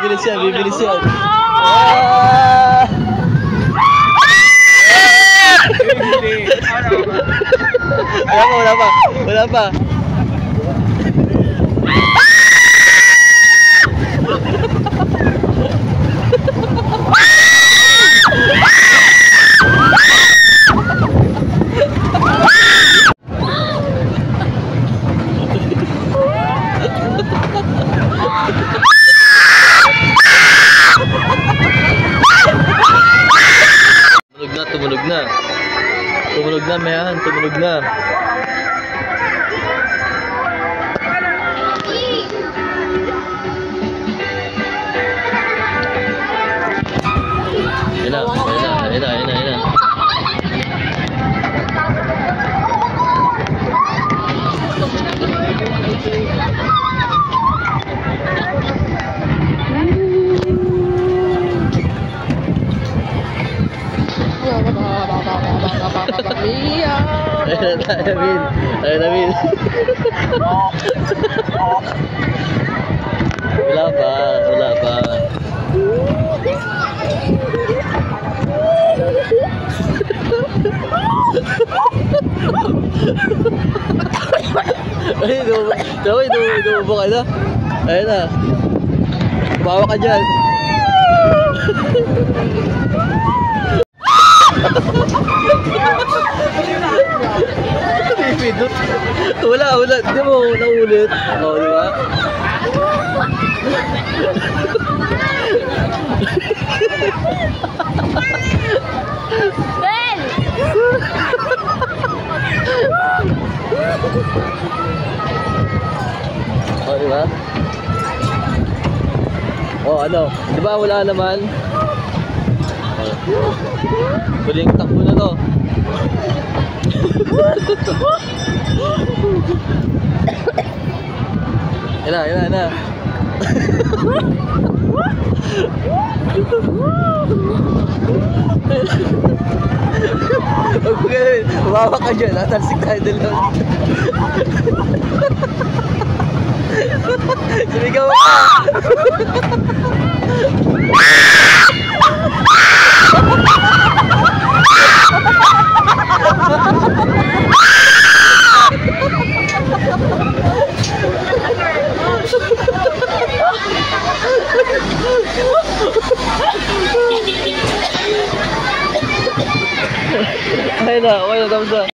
bibilis yan, bibilis yan. Ah! Wala pa, wala pa. Tumunog na. Tumunog na, mayahan. Tumunog na. Ayun na, ayun na, ayun na, ayun na, ayun na. Ayun na, David. Ayun na, David. Wala pa, wala pa. Ay, dumubo ka na. Ayun na. Bawa ka dyan. Wala. Di mo naulit. Oo, di ba? Ben! Oo, di ba? Oo, ano? Di ba wala naman? Huling takbo na to. Yan na. Huwag mo gawin. Umawa ka dyan. Tatalsik tayo dalawa. Sumigaw ka. Ayun na, tapos na.